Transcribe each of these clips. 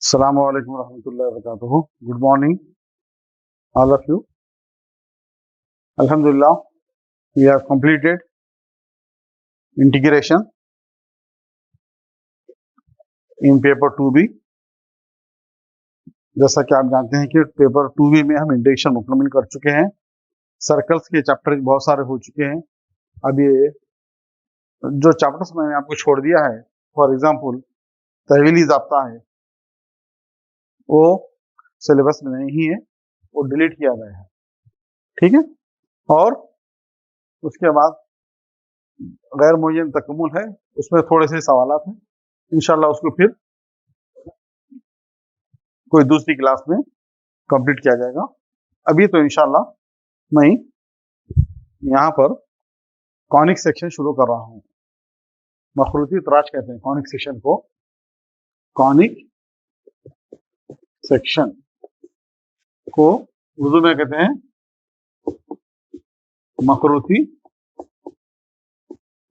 Assalamu alaikum warahmatullahi wabarakatuh. Good morning, all of you. Alhamdulillah, we have completed integration in paper 2B. जैसा कि आप जानते हैं कि पेपर 2B में हम इंटीग्रेशन मुकम्मल कर चुके हैं। सर्कल्स के चैप्टर बहुत सारे हो चुके हैं। अब ये जो चैप्टर्स मैंने आपको छोड़ दिया है, फॉर एग्जांपल तहवीली ज़ाब्ता है, वो सिलेबस में नहीं है, वो डिलीट किया गया है। ठीक है। और उसके बाद गैर मुय्यन तकम्मुल है, उसमें थोड़े से सवालात हैं। इंशाल्लाह उसको फिर कोई दूसरी क्लास में कंप्लीट किया जाएगा। अभी तो इंशाल्लाह मैं यहाँ पर कॉनिक सेक्शन शुरू कर रहा हूँ। मखरूती तराश कहते हैं कॉनिक सेक्शन को। कॉनिक सेक्शन को उर्दू में कहते हैं मखरूती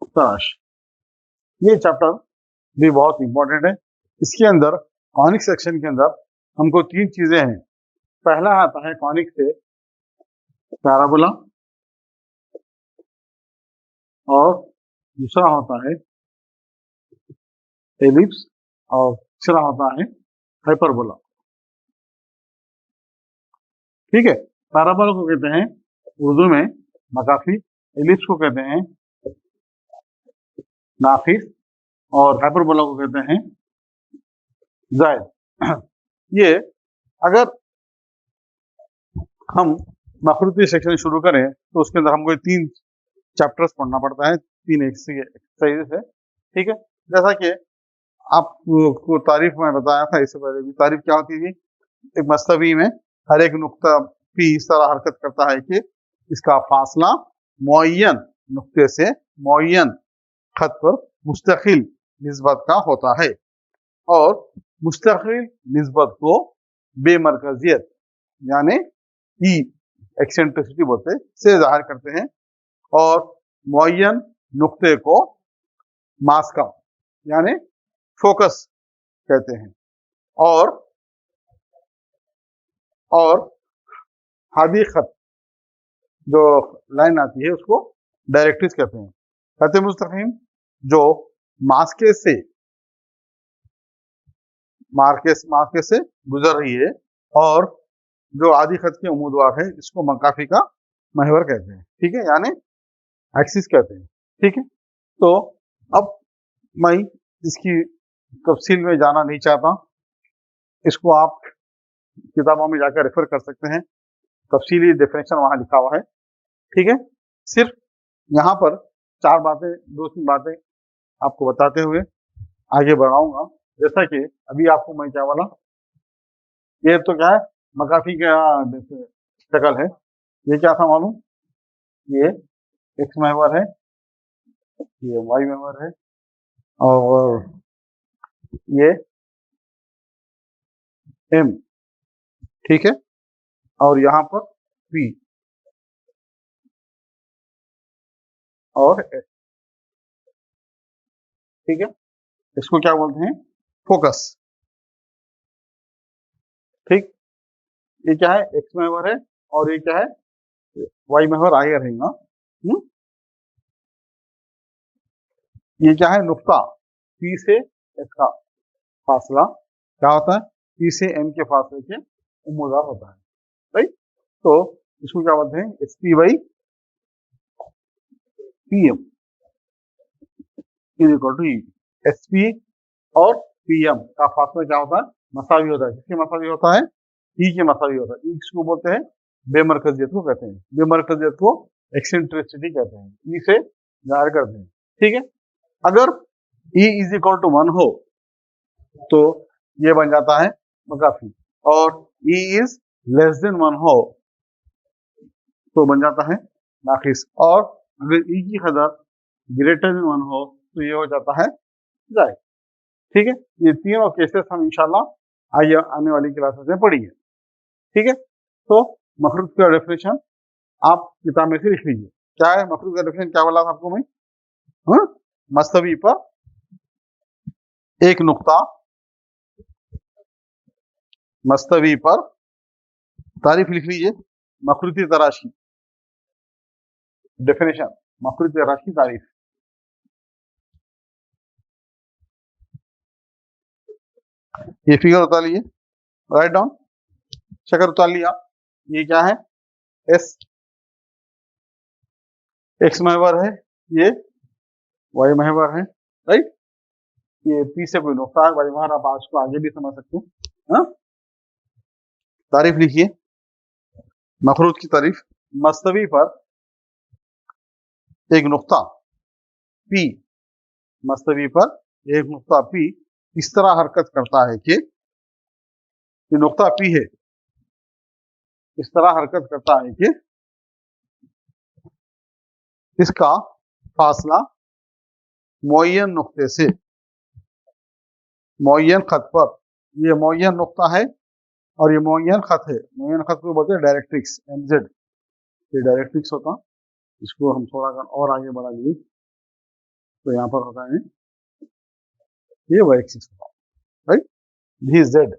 तराश। ये चैप्टर भी बहुत इंपॉर्टेंट है। इसके अंदर कॉनिक सेक्शन के अंदर हमको तीन चीजें हैं। पहला आता है कॉनिक से पैराबोला, और दूसरा होता है एलिप्स, और तीसरा होता है हाइपरबोला। ठीक है। पैराबोला को कहते हैं उर्दू में मकाफी, एलिप्स को कहते हैं नाफिस, और हाइपरबोला को कहते हैं जायद। ये अगर हम मखरूती सेक्शन शुरू करें तो उसके अंदर हमको तीन चैप्टर्स पढ़ना पड़ता है, तीन एक्सरसाइजेस है। ठीक है। जैसा कि आपको तारीफ में बताया था, इससे पहले भी तारीफ क्या होती थी, एक मस्तवी में हर एक नुक्ता भी इस तरह हरकत करता है कि इसका फासला मुअय्यन नुक्ते से मुअय्यन खत पर मुस्तकिल निस्बत का होता है, और मुस्तकिल निस्बत को बेमरकजियत यानी ई एक्सेंट्रिसिटी बोलते से जाहिर करते हैं, और मुअय्यन नुक्ते को मास्का यानी फोकस कहते हैं, और हादी खत जो लाइन आती है उसको डायरेक्ट्रिस कहते हैं। खत मुस्तकीम जो मास्के से गुजर रही है, और जो आदि खत के उम्मीदवार है, इसको मकाफी का महवर कहते हैं। ठीक है, यानी एक्सिस कहते हैं। ठीक है। तो अब मैं इसकी तफसील में जाना नहीं चाहता, इसको आप किताबों में जाकर रेफर कर सकते हैं, तफसीली डेफिनेशन वहां लिखा हुआ है। ठीक है। सिर्फ यहाँ पर दो तीन बातें आपको बताते हुए आगे बढ़ाऊंगा। जैसा कि अभी आपको मैं क्या बोला, ये तो क्या है, मकाफी का शक्ल है। ये क्या था मालूम, ये एक्स महवर है, ये वाई महवर है, और ये एम। ठीक है। और यहाँ पर पी और एस। ठीक है। इसको क्या बोलते हैं, फोकस। ठीक। ये क्या है, एक्स महवर है, और ये क्या है, वाई महवर आगे रहेगा। ये क्या है, नुक्ता पी से एस का फासला क्या होता है, पी से एम के फासले के उम्मीदवार होता है। राइट। तो इसको क्या बोलते हैं, S P by P M is equal to E. S P और पी एम का फासला क्या होता है, मसावी होता है। किसके मसावी होता है, ई के मसावी होता है। ई किसको बोलते हैं, बेमरकजियत को कहते हैं। बेमरकजियत को एक्सेंट्रिसिटी कहते हैं, ई से जाहिर करते हैं। ठीक है। अगर ई इज इक्वल टू 1 हो तो ये बन जाता है मकाफी, और ई इज लेस देन 1 हो तो बन जाता है नाकिस, और अगर ई की कदर ग्रेटर देन 1 हो तो ये हो जाता है जायद। ठीक है। ये तीनों केसेस हम इंशाल्लाह आने वाली क्लासेस में पढ़ेंगे। ठीक है। तो मखरूज का डेफिनेशन आप किताब में से लिख लीजिए। क्या है मखरूज का डेफिनेशन, क्या बोला था आपको मैं, मस्तवी पर एक नुक्ता मस्तवी पर तारीफ लिख लीजिए, मखरूती तराशी, डेफिनेशन, मखरूती तराशी तारीफ। ये फिगर उतार लीजिए, राइट डाउन, शक्कर उतार लिया। ये क्या है? एस, एक्स महवर है, ये वाई महवर है, राइट। ये पी से कोई नुकता है, वाई महवर, आप आज को आगे भी समझ सकते हैं। हाँ, तारीफ लिखिए, मखरूत की तारीफ। मस्तवी पर एक नुक्ता पी, मस्तवी पर एक नुक्ता पी इस तरह हरकत करता है कि, ये नुक्ता पी है, इस तरह हरकत करता है कि इसका फासला मुअय्यन नुक्ते से, मुअय्यन खत पर, ये मुअय्यन नुक्ता है और ये मुअय्यन खत है। मुअय्यन खत को बोलते हैं डायरेक्ट्रिक्स, एमजेड, ये डायरेक्ट्रिक्स होता। इसको हम थोड़ा और आगे बढ़ा लिए तो यहाँ पर होता है ये वाई एक्सिस होता, राइट, भी जेड।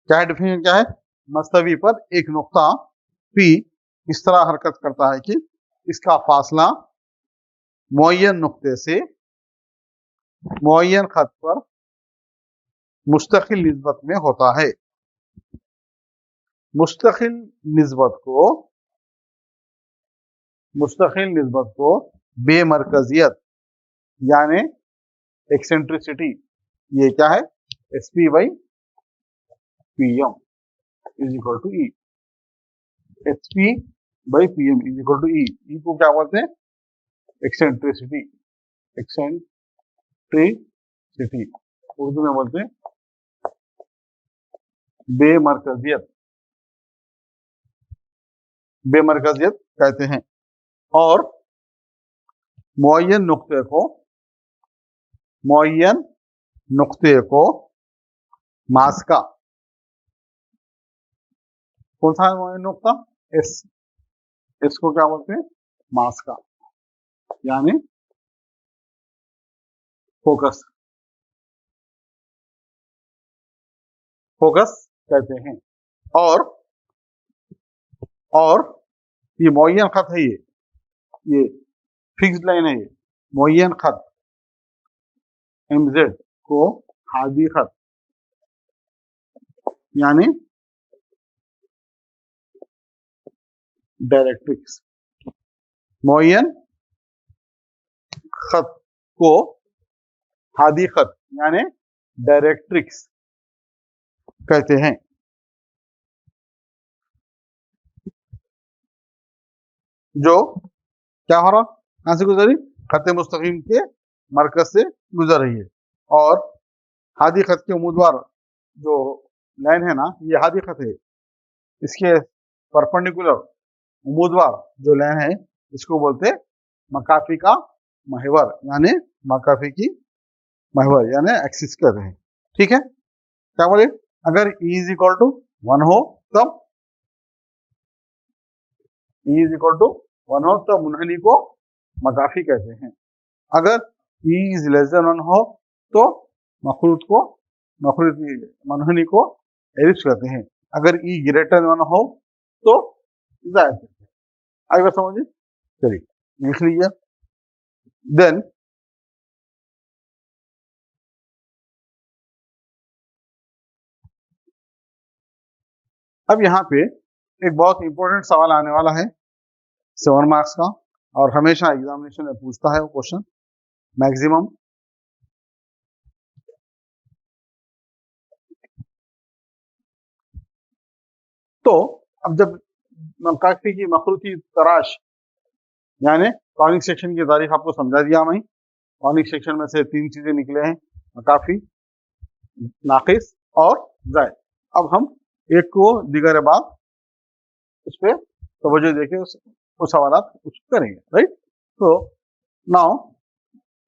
क्या है डिफिनेशन, क्या है? मस्तवी पर एक नुक्ता पी इस तरह हरकत करता है कि इसका फासला मुअय्यन नुक्ते से मुअय्यन खत पर मुस्तकिल निस्बत में होता है। मुस्तकिल निस्बत को बेमरकजियत यानी एक्सेंट्रिसिटी, ये क्या है? S P by P M is equal to E, H P by P M is equal to E. E को क्या बोलते हैं? एक्सेंट्रिसिटी, एक्सेंट्रिसिटी उर्दू में बोलते हैं बेमरकजियत, बेमरकजियत कहते हैं। और मुअय्यन नुक्ते को मास का, कौन सा है मुअय्यन नुक्ता? एस, इसको क्या बोलते हैं? मास का, यानी फोकस, फोकस कहते हैं। और ये मुअय्यन खत है, ये फिक्स्ड लाइन है, ये मुअय्यन खत एमजेड को हादी खत यानी डायरेक्ट्रिक्स, मुअय्यन खत को हादी खत यानी डायरेक्ट्रिक्स कहते हैं। जो क्या हो रहा, कहां से गुजरी? खत मुस्तकीम के मरकज से गुजर रही है। और हादी खत के उम्मीदवार जो लाइन है ना, ये हादी खत है, इसके परपेंडिकुलर उम्मीदवार जो लाइन है इसको बोलते हैं मकाफी का महवर, यानी मकाफी की महवर यानी एक्सिस कहते हैं। ठीक है, क्या बोले? अगर E इज इक्वल टू 1 हो तब, E इज इक्वल टू 1 हो तब मुनहनी को मकाफी कहते हैं। अगर E इज लेस देन 1 हो तो मुनहनी को एलिप्स कहते हैं। अगर E ग्रेटर देन 1 हो तो जायद कहते हैं। आई बात समझिए? चलिए लिख लीजिए। देन अब यहाँ पे एक बहुत इंपॉर्टेंट सवाल आने वाला है 7 मार्क्स का, और हमेशा एग्जामिनेशन में पूछता है वो क्वेश्चन मैक्सिमम। तो अब जब मकाफी की मखरूती तराश यानी कॉनिक सेक्शन की तारीफ आपको समझा दिया मैं। कॉनिक सेक्शन में से 3 चीजें निकले हैं, मकाफी, नाकिस और जायद। अब हम एक को दिगर बाद उस पर तवज्जो देके उस सवाल करेंगे, राइट। तो now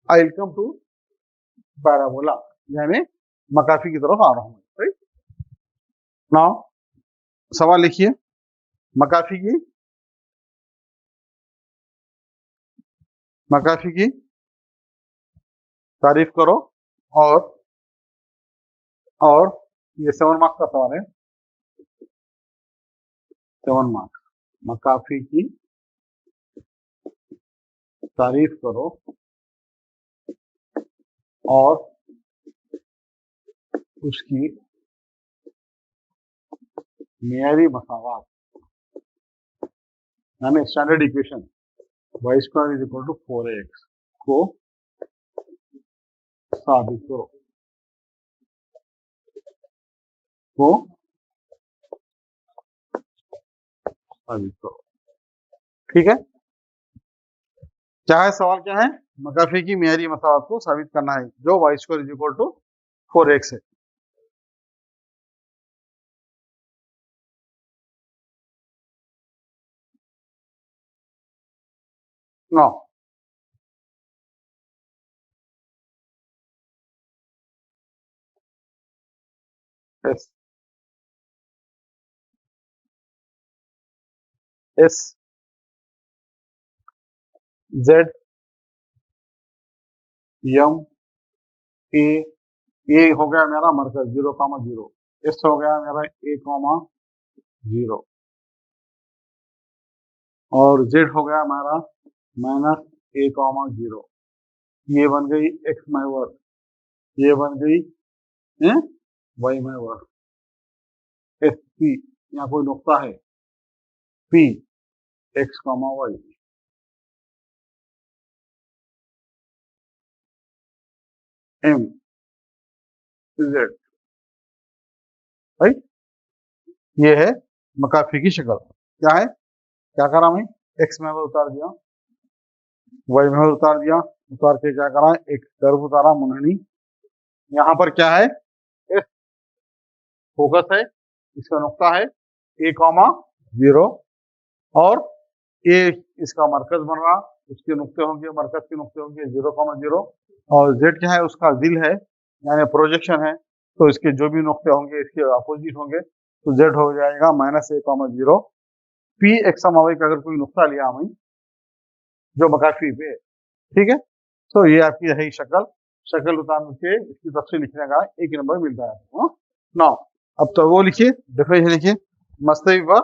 I will come to parabola, यानी मकाफी की तरफ आ रहा हूँ, राइट। नाउ सवाल लिखिए, मकाफी की तारीफ करो। और ये 7 मार्क्स का सवाल है। 7 मार्क्स। मकाफी की तारीफ करो और उसकी मेयारी मसावात, यानी standard equation y square is equal to 4ax को साबित करो। ठीक है, क्या है सवाल, क्या है? मकाफी की मेयारी मसावत को साबित करना है, जो y square is equal to 4x है। No, S S Z M A हो गया मेरा मरकज 0,0, एस हो गया मेरा a,0 और जेड हो गया हमारा -a,0। ये बन गई एक्स माई वर्ड, ये बन गई why my word. S P, यहाँ कोई नुक्ता है, P X Y, M Z, right. ये है मकाफी की शक्ल। क्या है, क्या करा मैं, एक्स में उतार दिया, वाई में उतार दिया, उतार के क्या करा, एक कर्व उतारा मुनहनी। यहाँ पर क्या है, एस फोकस है, इसका नुक्ता है a,0 और ए इसका मरकज बन रहा, उसके नुक्ते होंगे, मरकज के नुक्ते होंगे 0,0 और जेड क्या है, उसका दिल है यानी प्रोजेक्शन है, तो इसके जो भी नुक्ते होंगे इसके अपोजिट होंगे, तो जेड हो जाएगा -a,0। पी एक्स वाई का अगर कोई नुक्ता लिया हमें जो मकाफी पे, ठीक है, तो ये आपकी रही शक्ल उतार के इसकी तफसील लिखने का एक नंबर मिलता है। नौ, अब तो वो लिखिए, डेफिनेशन लिखिए मस्तवी पर।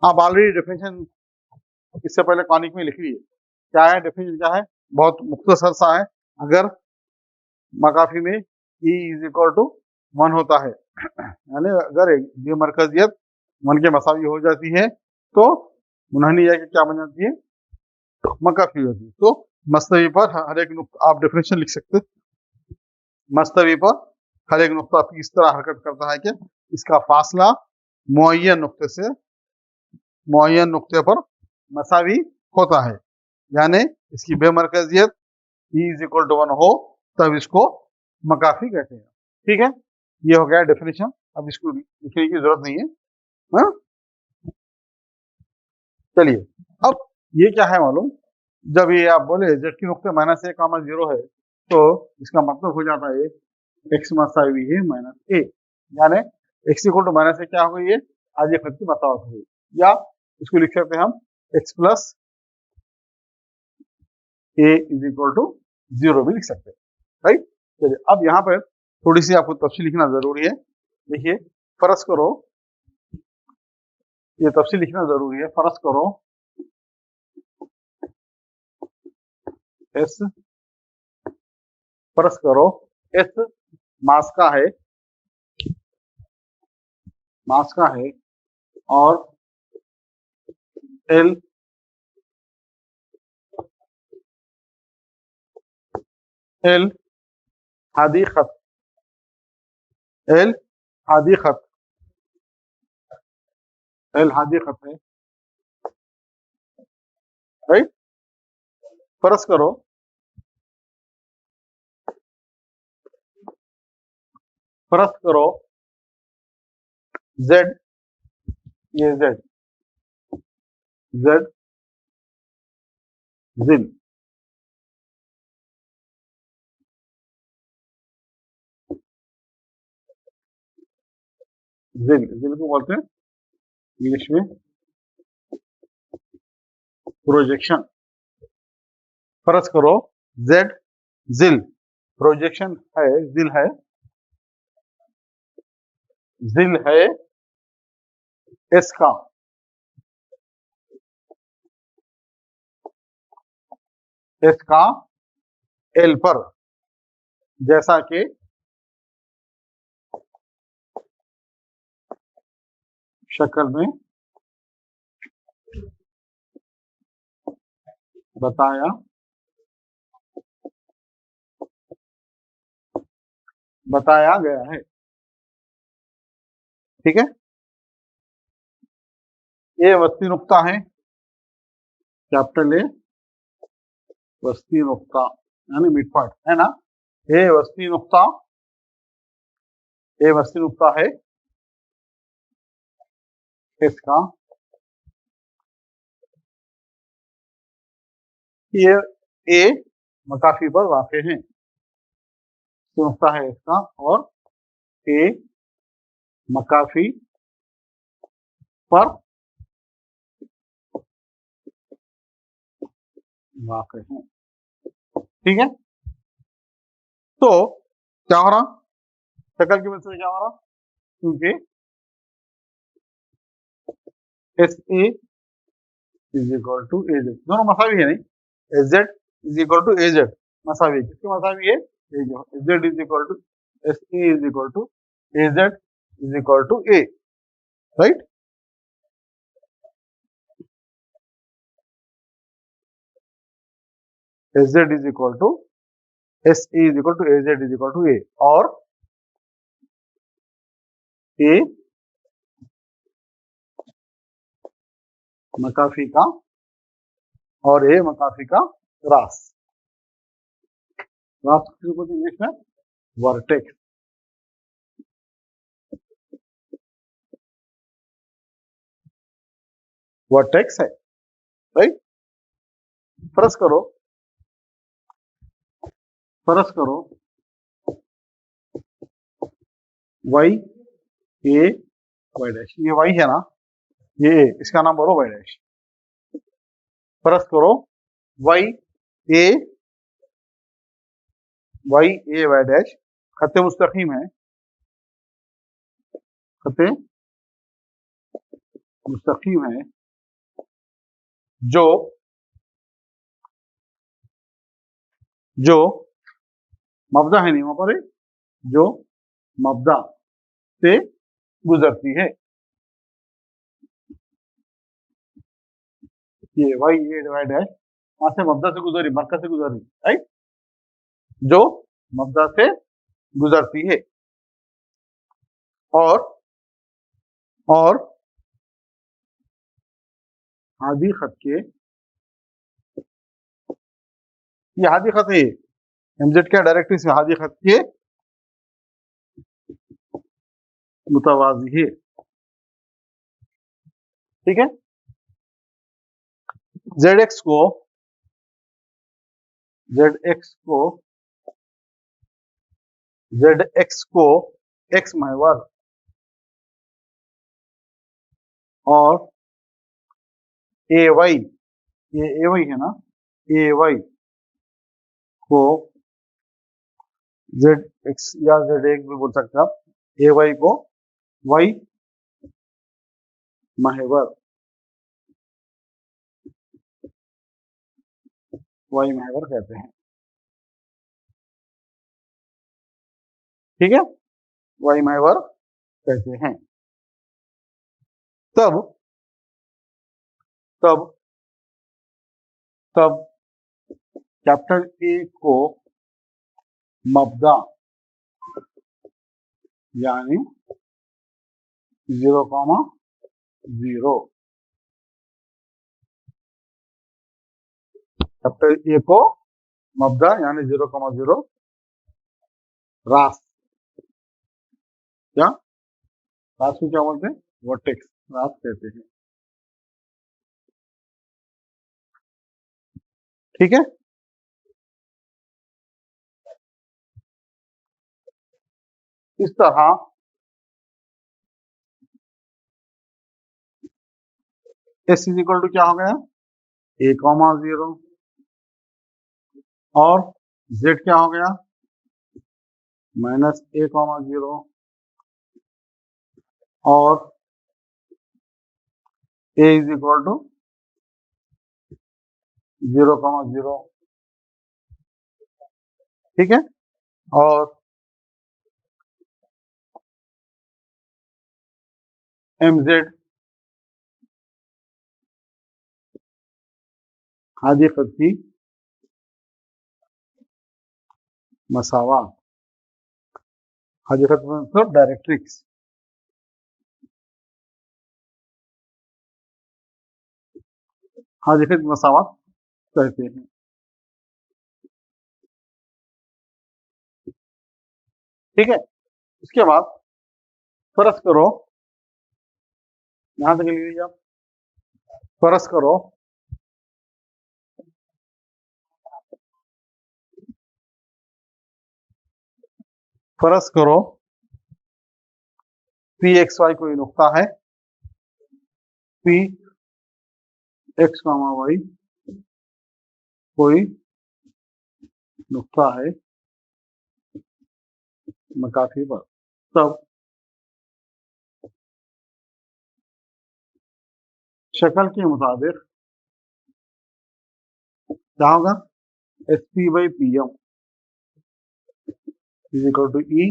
आप ऑलरेडी डेफिनेशन इससे पहले कॉनिक में लिख लीजिए। क्या है डेफिनेशन, क्या है, बहुत मुख्तसर सा है। अगर मकाफी में E इज इक्वल टू 1 होता है, यानी अगर बेमरकजियत 1 के मसावी हो जाती है तो मुनहनी जाके क्या बन जाती है, मकाफी होती है। तो मस्तवी पर हर एक नुक्ता, आप डेफिनेशन लिख सकते, मस्तवी पर हर एक नुक्ता इस तरह हरकत करता है कि इसका फासला मुअय्यन नुक्ते से मुअय्यन नुक्ते पर मसावी होता है, यानी इसकी बेमरकजियत E इज इक्वल टू 1 हो तब इसको मकाफी कहते हैं। ठीक है, ये हो गया डेफिनेशन, अब इसको लिखने की जरूरत नहीं है। हाँ? चलिए, अब ये क्या है मालूम, जब ये आप बोले जेड की नुक्ते -a,0 है, तो इसका मतलब हो जाता है एक्स मसावी है -a, यानी एक्स इक्वल टू -a क्या हो गई, ये आधी खत की मसावत हो गई, या इसको लिख सकते हैं हम X plus a is equal to 0 भी लिख सकते हैं, राइट। चलिए, अब यहाँ पर थोड़ी सी आपको तफसील लिखना जरूरी है। देखिए, फर्ज करो, ये तफसील लिखना जरूरी है। फर्ज करो एस, फर्ज करो एस मास का है, मास का है, और एल एल हादी खत, एल हादी खत, एल हादी खत है, राइट। फर्ज करो जेड, ये जेड जेड जिल, जिल जिल को बोलते हैं इंग्लिश में प्रोजेक्शन। फर्ज करो जेड जिल प्रोजेक्शन है, जिल है एस का, एस का एल पर, जैसा कि शक्ल में बताया गया है। ठीक है, ये वस्ती नुक्ता है, कैपिटल ए वस्ती नुक्ता यानी मिड पॉइंट है ना। ये वस्ती नुक्ता है इसका, ये ए मकाफी पर वाक़ है, नुक्ता है इसका, और ए मकाफी पर वाक़ है। ठीक है, तो क्या हो रहा, शक्ल की वजह से क्या हो रहा, क्योंकि S A is equal to A Z, दोनों मसावी है नहीं, S Z is equal to A Z मसावी है, किसकी मसावी है, S Z is equal to S A is equal to A Z is equal to A, right. S Z is equal to S A is equal to A Z is equal to A, और A मकाफी का और A मकाफी का रास, रास English में vertex, vertex है, right. फर्ज करो वाई ए वाई डैश, ये वाई है ना, ये ए, इसका नाम बोलो वाई डैश। फर्ज करो वाई ए वाई डैश खत्ते मुस्तकीम है, खत्ते मुस्तकीम है, जो मबदा है नहीं वहां पर, जो मबदा से गुजरती है, ये वाई ए डिवाइड है, वहां से मबदा से गुजरी, मरकज से गुजरी, राइट, जो मबदा से गुजरती है, और हादी खत के, ये हादी खत है, एमजेड क्या डायरेक्टरी से हादी खत के मुतवाजी है। ठीक है, जेड एक्स को एक्स महवर और ए वाई, ये ए वाई है ना, ए वाई को जेड एक्स या जेड एक्स भी बोल सकते हैं आप, ए वाई को वाई महवर कहते हैं। ठीक है, वाई महवर कहते हैं। तब कैपिटल ए को मबदा यानी 0,0, कैपिटल ए को मबदा यानी 0,0 रास, क्या रास को क्या बोलते हैं, वर्टेक्स रास कहते हैं। ठीक है, इस तरह एस इज इक्वल टू क्या हो गया, a,0 और z क्या हो गया, माइनस ए कॉमा जीरो और ए इज इक्वल टू 0,0, ठीक है। और mz हादीक़त की मसावात, हादीक़त मतलब डायरेक्ट्रिक्स, हादीक़त की मसावात कहते हैं। ठीक है, इसके बाद फर्ज करो, यहां तक लिख लीजिए आप, फर्ज करो फर्ज करो पी एक्स वाई कोई नुक्ता है, पी एक्स कामा वाई कोई नुक्ता है मकाफी पर, तब शक्ल के मुताबिक क्या होगा, S P by P M is equal to E.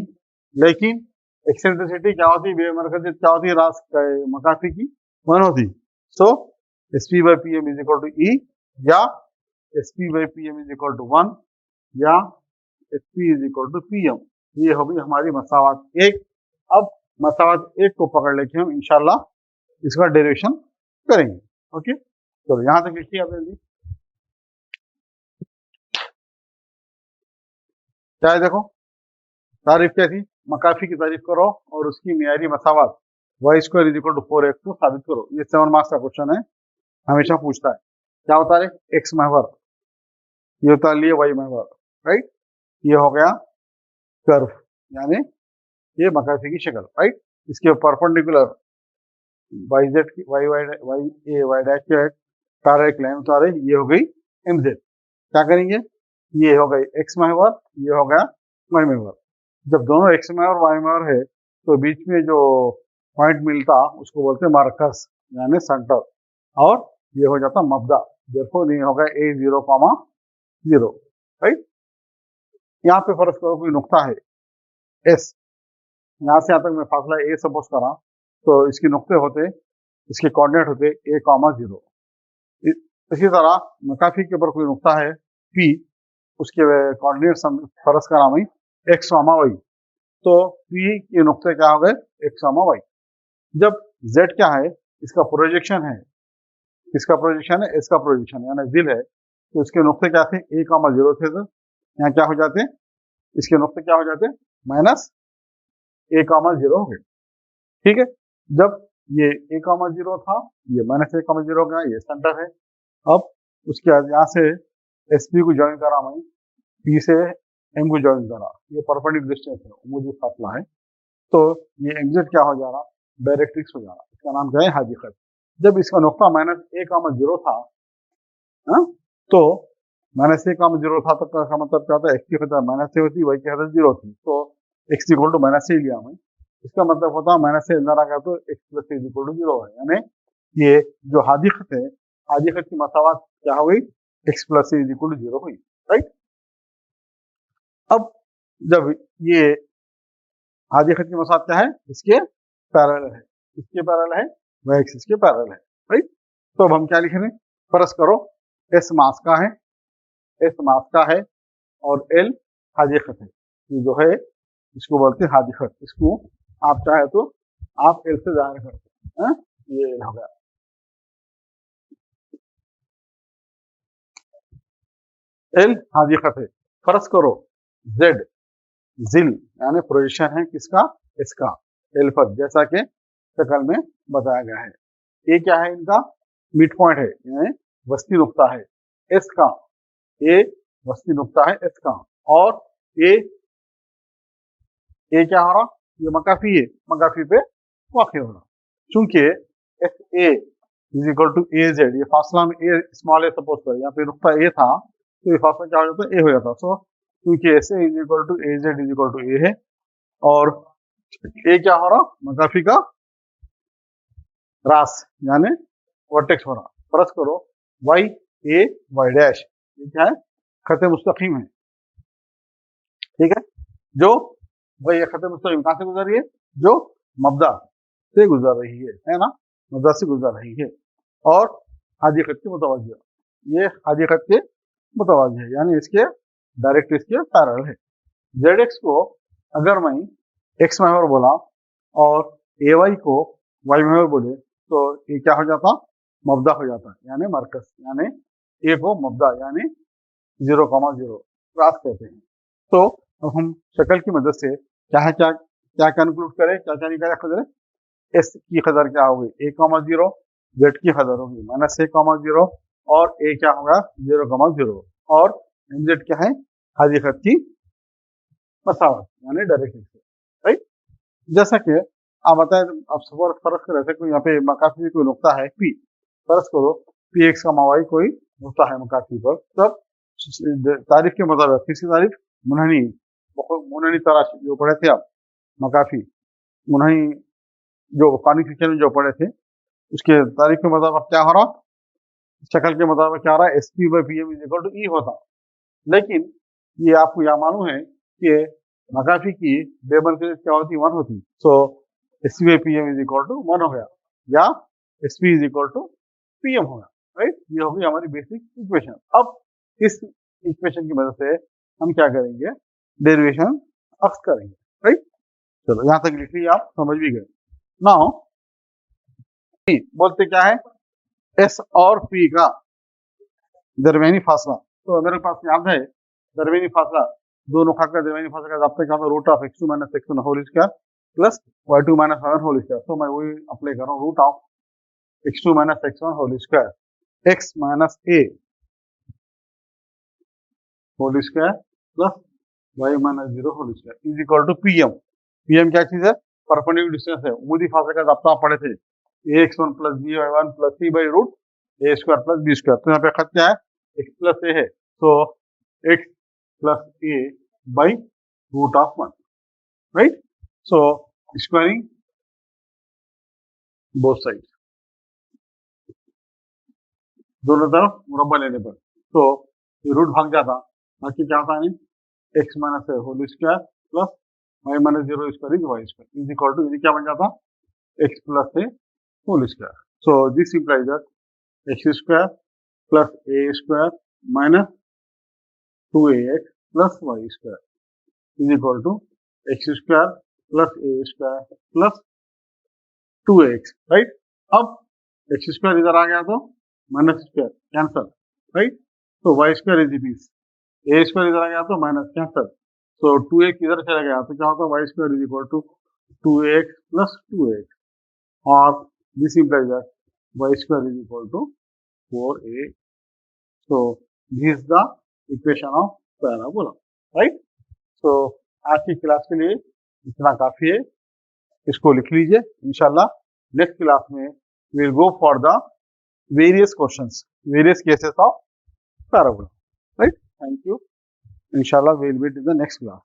लेकिन एक्सेंट्रिसिटी क्या होती है, बेमरकजियत क्या होती है, रास मकाफी की 1 होती। So S P by P M is equal to E, या S P by P M is equal to 1, या S P is equal to P M. ये होगी हमारी मसावात एक। अब मसावात एक को पकड़ लेके हम इंशाल्लाह इसका डेरिवेशन करेंगे। ओके, चलो यहां तक लिखिए आप जल्दी। क्या है, देखो तारीफ क्या थी, मकाफी की तारीफ करो और उसकी मियारी मसावात y square is equal to 4x को साबित करो। ये 7 मार्क्स का क्वेश्चन है, हमेशा पूछता है। क्या होता है, एक्स महवर, ये होता है लिए वाई महवर, राइट। ये हो गया कर्व, यानी ये मकाफी की शक्ल, राइट। इसके परपेंडिकुलर वाई जेड की Y Y Y A Y dash की पैरेलल लाइन उतारे, ये हो गई एम जेड। क्या करेंगे, ये हो गई एक्स महवर, ये हो गया वाई महवर। जब दोनों एक्स महवर वाई महवर है तो बीच में जो पॉइंट मिलता उसको बोलते हैं मार्कस, यानी सेंटर, और ये हो जाता मबदा। देखो नहीं होगा ए 0,0, राइट। यहाँ पे फर्ज करो कोई नुक्ता है एस, यहाँ से यहाँ तक मैं फासला ए सपोज करा, तो इसके नुक्ते होते, इसके कोऑर्डिनेट होते a,0। इसी तरह मकाफी के ऊपर कोई नुक्ता है P, उसके कोऑर्डिनेट फर्ज करा मैं x, y, तो P के नुक्ते क्या हो गए x, y। जब z क्या है, इसका प्रोजेक्शन है, इसका प्रोजेक्शन है, इसका प्रोजेक्शन यानी जिल है, तो इसके नुक्ते क्या थे a,0 थे, तो यहाँ क्या हो जाते, इसके नुक्ते क्या हो जाते माइनस a,0 हो गए। ठीक है, जब ये a,0 था, ये माइनस a,0 हो गया, ये सेंटर है। अब उसके बाद यहाँ से एस पी को ज्वाइन करा मैं, पी से एम को ज्वाइन करा, ये परपेंडिकुलर डिस्टेंस है, मुझे फासला है, तो ये एग्जिट क्या हो जा रहा, डायरेक्ट्रिक्स हो जा रहा। इसका नाम क्या है, हादीक़त। जब इसका नुक्ता माइनस a,0 था, तो माइनस a,0 था, तो का मतलब क्या होता है, एक्स की खतर माइनस से होती, वाई की खतर 0 थी, तो एक्स इक्वल टू माइनस से लिया मैं। इसका मतलब होता है माइनस से अंदर आ गया तो X plus is equal to 0 है, यानी ये जो हादीक़त है, हादीक़त की मसावात क्या हो गई, X plus is equal to 0 हुई, राइट। अब जब ये हादीक़त की मसावात क्या है, इसके पैरेलल है, इसके पैरेलल है, वह एक्स इसके पैरेलल है, राइट। तो अब हम क्या लिख रहे हैं, फर्ज करो एस मास का है, एस मास का है और एल हादीक़त है। ये जो है इसको बोलते हैं हादीक़त। इसको आप चाहे तो आप एल से जाहिर करते हैं, ये एल हो गया। एल हादीक़त है। फर्ज करो जेड जिल यानी प्रोजेक्शन है किसका, इसका एल पर, जैसा कि शक्ल में बताया गया है। ये क्या है, इनका मिड पॉइंट है, यानी वस्ती नुक्ता है एस का, ए वस्ती नुक्ता है एस का, और ए क्या हो रहा, ये मकाफी है, मकाफी पे वाक़ हो रहा। चूंकि S A is equal to A Z, ये फासला में ए स्मॉल ए सपोज करें, यहाँ पे नुक्ता ए था, तो ये फासला क्या हो जाता है, ए हो जाता। सो क्योंकि S A is equal to A Z is equal to A है, और ए क्या हो रहा, मकाफी का रास यानी वर्टेक्स हो रहा। फर्ज करो वाई ए वाई डैश, ये क्या है, खत मुस्तकीम है, ठीक है, जो वही खत मुस्तकीम कहाँ से गुजर रही है, जो मब्दा से गुजर रही है ना, मब्दा से गुजर रही है, और हादी खत के मुतवज्जिह, ये हादी खत के मुतवज्जिह है, यानी इसके डायरेक्ट इसके पैरेलल है। जेड एक्स को अगर मैं एक्स महवर बोला और ए वाई को वाई महवर बोले तो ये क्या हो जाता, मब्दा हो जाता, यानी मरकज, यानी ए को मब्दा यानी 0,0 क्लास कहते हैं। तो अब हम शक्ल की मदद से क्या क्या कंक्लूड करें, क्या क्या निकाले खदर, एस की खदर क्या होगी A,0, जेड की खदर होगी -A,0 और ए क्या होगा 0,0, और एम जेड क्या है, हादी खत की मसावत यानी डायरेक्ट, राइट। जैसा कि आप बताएं, अब फर्क कर रहे थे, कोई यहाँ पे मकाफी कोई नुकता है पी, फर्ज करो पी एक्स का मावाई कोई नुकता है मकाफी पर, तब तारीफ के मुताबिक किसी तारीफ मुनहनी तराश जो पढ़े थे आप, मकाफी मुनहनी जो क्वानिफिकेशन में जो पढ़े थे, उसके तारीफ के मुताबिक क्या हो रहा, शक्ल के मुताबिक क्या हो रहा है, S P by P M is equal to E होता। लेकिन ये आपको यह मालूम है कि मकाफी की बेबरकत क्या होती, 1 होती, so S P by P M is equal to 1 हो गया, या S P is equal to P M हो गया, राइट। ये होगी हमारी बेसिक इक्वेशन। अब इस इक्वेशन की मदद से हम क्या करेंगे, डेरिवेशन अक्स करेंगे, राइट। चलो यहाँ तक लिख लीजिए, आप समझ भी गए। नाउ पी बोलते क्या है, एस और पी का दरमियानी फासला, तो मेरे पास याद है दरमियानी फासला, दोनों खाका दरमियानी फासला का जब तक क्या root of x2 - x1 whole square plus y2 - y1 whole square, तो मैं वही अप्लाई कर रहा हूँ, root of x2 - x1 whole square x minus a whole square plus y - 0 whole square is equal to PM. PM क्या चीज है, perpendicular distance है, उमूदी फासले का जब्ता पढ़े थे, ax1 plus by1 plus c by root a square plus b square, तो यहाँ पे खत क्या है, x प्लस a है, तो x plus a by root of 1, right. So squaring both side, दोनों तरफ मुरब्बा लेने पर, तो ये रूट भाग जाता, बाकी क्या होता है, X minus A whole square plus Y minus 0 square is Y square is equal to, क्या बन जाता, X plus A whole square. So this implies that X square plus A square minus 2ax plus Y square is equal to X square plus A square plus 2ax, right. अब X square इधर आ गया तो minus square cancel, right, तो Y square is is, A square इधर आ गया तो माइनस कैंसल, तो 2x इधर चला गया तो क्या होता है, y square is equal to 2x plus 2x, और this implies that y square is equal to 4a। So this is the equation of parabola, right. So आज की क्लास के लिए इतना काफी है, इसको लिख लीजिए, इंशाल्लाह नेक्स्ट क्लास में we will go for the various questions, various cases of parabola, right. Thank you, inshallah we'll meet in the next class.